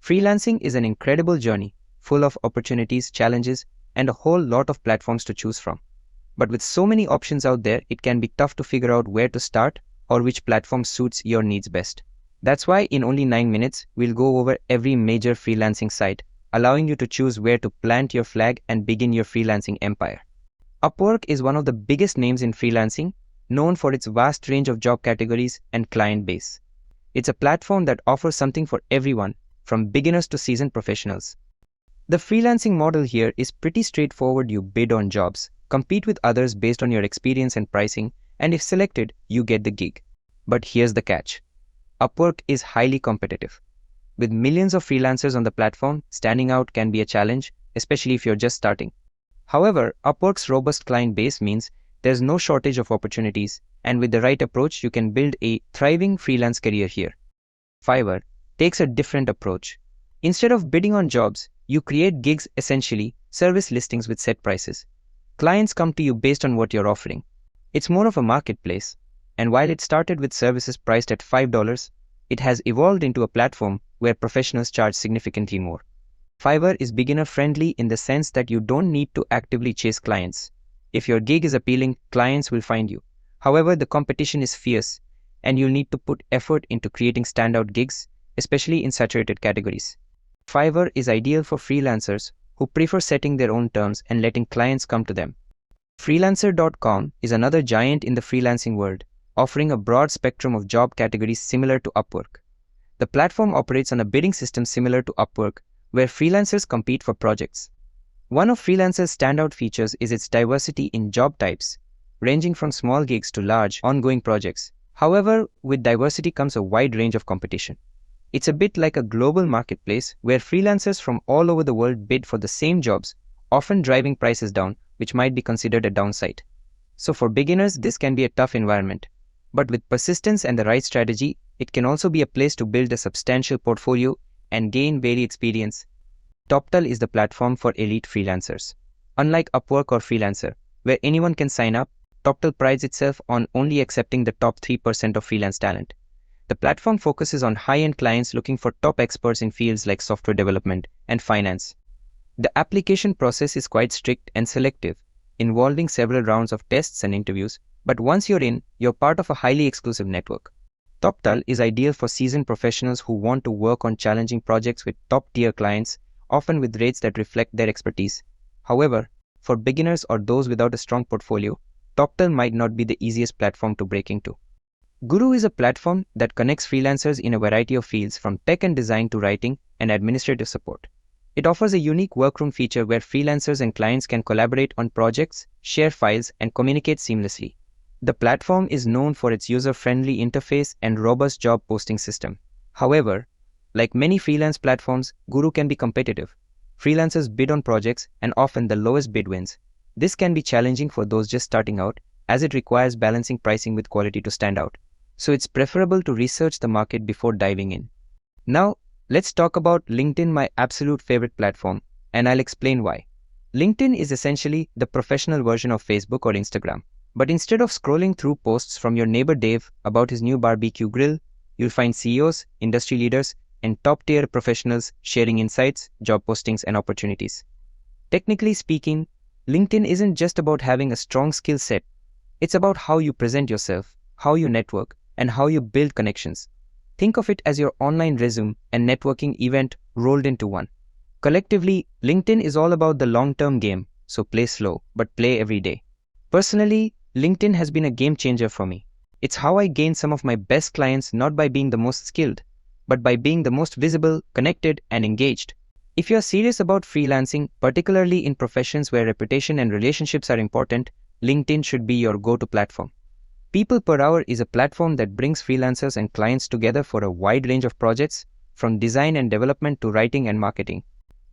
Freelancing is an incredible journey, full of opportunities, challenges, and a whole lot of platforms to choose from. But with so many options out there, it can be tough to figure out where to start or which platform suits your needs best. That's why in only 9 minutes, we'll go over every major freelancing site, allowing you to choose where to plant your flag and begin your freelancing empire. Upwork is one of the biggest names in freelancing, known for its vast range of job categories and client base. It's a platform that offers something for everyone, from beginners to seasoned professionals. The freelancing model here is pretty straightforward. You bid on jobs, compete with others based on your experience and pricing, and if selected, you get the gig. But here's the catch. Upwork is highly competitive. With millions of freelancers on the platform, standing out can be a challenge, especially if you're just starting. However, Upwork's robust client base means there's no shortage of opportunities, and with the right approach, you can build a thriving freelance career here. Fiverr takes a different approach. Instead of bidding on jobs, you create gigs, essentially service listings with set prices. Clients come to you based on what you're offering. It's more of a marketplace, and while it started with services priced at $5, it has evolved into a platform where professionals charge significantly more. Fiverr is beginner-friendly in the sense that you don't need to actively chase clients. If your gig is appealing, clients will find you. However, the competition is fierce, and you'll need to put effort into creating standout gigs, especially in saturated categories. Fiverr is ideal for freelancers who prefer setting their own terms and letting clients come to them. Freelancer.com is another giant in the freelancing world, offering a broad spectrum of job categories similar to Upwork. The platform operates on a bidding system similar to Upwork, where freelancers compete for projects. One of Freelancer's standout features is its diversity in job types, ranging from small gigs to large, ongoing projects. However, with diversity comes a wide range of competition. It's a bit like a global marketplace where freelancers from all over the world bid for the same jobs, often driving prices down, which might be considered a downside. So for beginners, this can be a tough environment. But with persistence and the right strategy, it can also be a place to build a substantial portfolio and gain varied experience. Toptal is the platform for elite freelancers. Unlike Upwork or Freelancer, where anyone can sign up, Toptal prides itself on only accepting the top 3% of freelance talent. The platform focuses on high-end clients looking for top experts in fields like software development and finance. The application process is quite strict and selective, involving several rounds of tests and interviews, but once you're in, you're part of a highly exclusive network. Toptal is ideal for seasoned professionals who want to work on challenging projects with top-tier clients, often with rates that reflect their expertise. However, for beginners or those without a strong portfolio, Toptal might not be the easiest platform to break into. Guru is a platform that connects freelancers in a variety of fields from tech and design to writing and administrative support. It offers a unique workroom feature where freelancers and clients can collaborate on projects, share files, and communicate seamlessly. The platform is known for its user-friendly interface and robust job posting system. However, like many freelance platforms, Guru can be competitive. Freelancers bid on projects, and often the lowest bid wins. This can be challenging for those just starting out, as it requires balancing pricing with quality to stand out. So it's preferable to research the market before diving in. Now, let's talk about LinkedIn, my absolute favorite platform, and I'll explain why. LinkedIn is essentially the professional version of Facebook or Instagram. But instead of scrolling through posts from your neighbor Dave about his new barbecue grill, you'll find CEOs, industry leaders, and top-tier professionals sharing insights, job postings, and opportunities. Technically speaking, LinkedIn isn't just about having a strong skill set. It's about how you present yourself, how you network, and how you build connections. Think of it as your online resume and networking event rolled into one. Collectively, LinkedIn is all about the long-term game, so play slow, but play every day. Personally, LinkedIn has been a game changer for me. It's how I gain some of my best clients, not by being the most skilled, but by being the most visible, connected, and engaged. If you're serious about freelancing, particularly in professions where reputation and relationships are important, LinkedIn should be your go-to platform. PeoplePerHour is a platform that brings freelancers and clients together for a wide range of projects, from design and development to writing and marketing.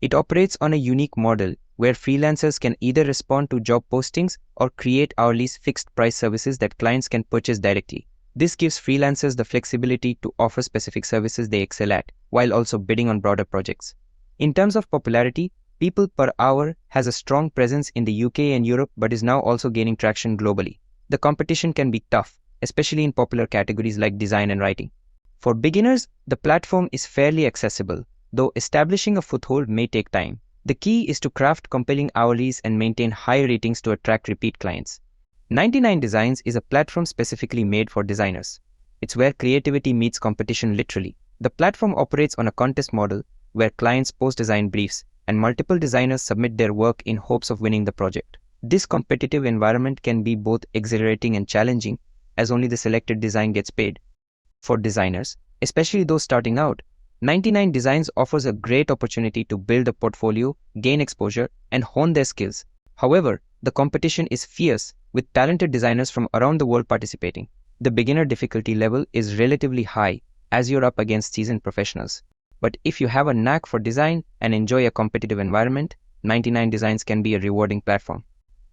It operates on a unique model where freelancers can either respond to job postings or create hourly fixed-price services that clients can purchase directly. This gives freelancers the flexibility to offer specific services they excel at, while also bidding on broader projects. In terms of popularity, PeoplePerHour has a strong presence in the UK and Europe, but is now also gaining traction globally. The competition can be tough, especially in popular categories like design and writing. For beginners, the platform is fairly accessible, though establishing a foothold may take time. The key is to craft compelling hourlies and maintain high ratings to attract repeat clients. 99 Designs is a platform specifically made for designers. It's where creativity meets competition literally. The platform operates on a contest model where clients post design briefs and multiple designers submit their work in hopes of winning the project. This competitive environment can be both exhilarating and challenging, as only the selected design gets paid. For designers, especially those starting out, 99 Designs offers a great opportunity to build a portfolio, gain exposure, and hone their skills. However, the competition is fierce, with talented designers from around the world participating. The beginner difficulty level is relatively high, as you're up against seasoned professionals. But if you have a knack for design and enjoy a competitive environment, 99 Designs can be a rewarding platform.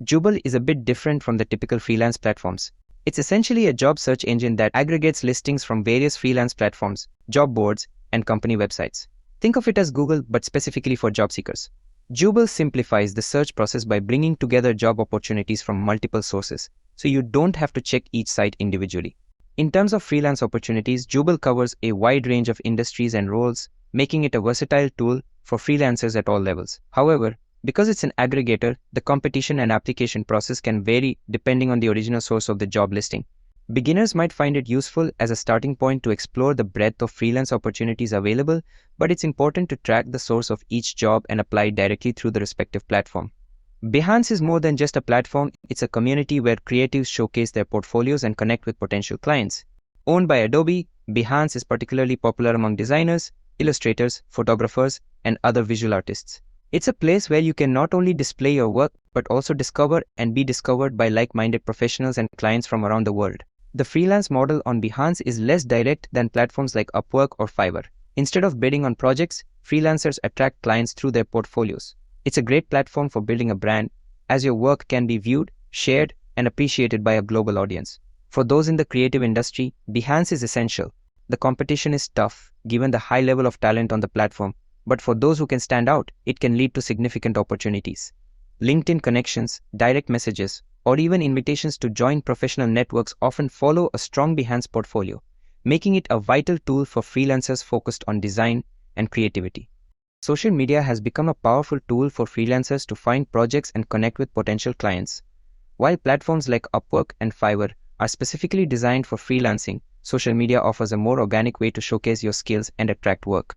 Jooble is a bit different from the typical freelance platforms. It's essentially a job search engine that aggregates listings from various freelance platforms, job boards, and company websites. Think of it as Google, but specifically for job seekers. Jooble simplifies the search process by bringing together job opportunities from multiple sources, so you don't have to check each site individually. In terms of freelance opportunities, Jooble covers a wide range of industries and roles, making it a versatile tool for freelancers at all levels. However, because it's an aggregator, the competition and application process can vary depending on the original source of the job listing. Beginners might find it useful as a starting point to explore the breadth of freelance opportunities available, but it's important to track the source of each job and apply it directly through the respective platform. Behance is more than just a platform, it's a community where creatives showcase their portfolios and connect with potential clients. Owned by Adobe, Behance is particularly popular among designers, illustrators, photographers, and other visual artists. It's a place where you can not only display your work, but also discover and be discovered by like-minded professionals and clients from around the world. The freelance model on Behance is less direct than platforms like Upwork or Fiverr. Instead of bidding on projects, freelancers attract clients through their portfolios. It's a great platform for building a brand, as your work can be viewed, shared, and appreciated by a global audience. For those in the creative industry, Behance is essential. The competition is tough, given the high level of talent on the platform, but for those who can stand out, it can lead to significant opportunities. LinkedIn connections, direct messages, or even invitations to join professional networks often follow a strong Behance portfolio, making it a vital tool for freelancers focused on design and creativity. Social media has become a powerful tool for freelancers to find projects and connect with potential clients. While platforms like Upwork and Fiverr are specifically designed for freelancing, social media offers a more organic way to showcase your skills and attract work.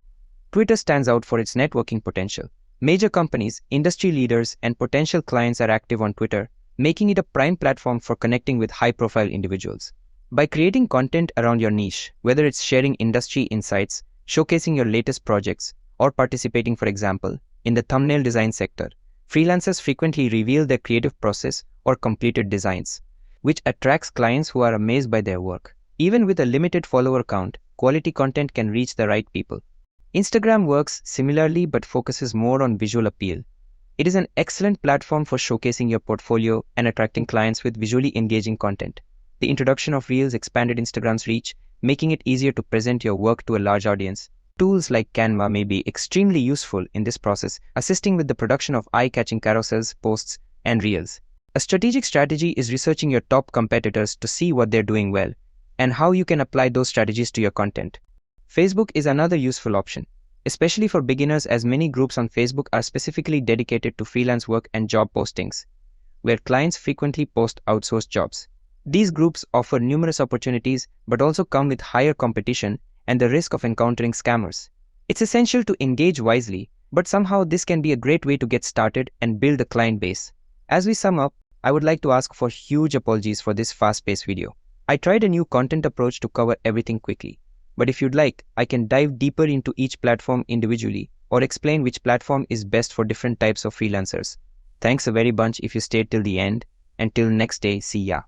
Twitter stands out for its networking potential. Major companies, industry leaders, and potential clients are active on Twitter, making it a prime platform for connecting with high-profile individuals. By creating content around your niche, whether it's sharing industry insights, showcasing your latest projects, or participating, for example, in the thumbnail design sector, freelancers frequently reveal their creative process or completed designs, which attracts clients who are amazed by their work. Even with a limited follower count, quality content can reach the right people. Instagram works similarly but focuses more on visual appeal. It is an excellent platform for showcasing your portfolio and attracting clients with visually engaging content. The introduction of Reels expanded Instagram's reach, making it easier to present your work to a large audience. Tools like Canva may be extremely useful in this process, assisting with the production of eye-catching carousels, posts, and reels. A strategic strategy is researching your top competitors to see what they're doing well and how you can apply those strategies to your content. Facebook is another useful option, especially for beginners, as many groups on Facebook are specifically dedicated to freelance work and job postings, where clients frequently post outsourced jobs. These groups offer numerous opportunities but also come with higher competition and the risk of encountering scammers. It's essential to engage wisely, but somehow this can be a great way to get started and build a client base. As we sum up, I would like to ask for huge apologies for this fast-paced video. I tried a new content approach to cover everything quickly. But if you'd like, I can dive deeper into each platform individually or explain which platform is best for different types of freelancers. Thanks a very bunch if you stayed till the end. Until next day, see ya.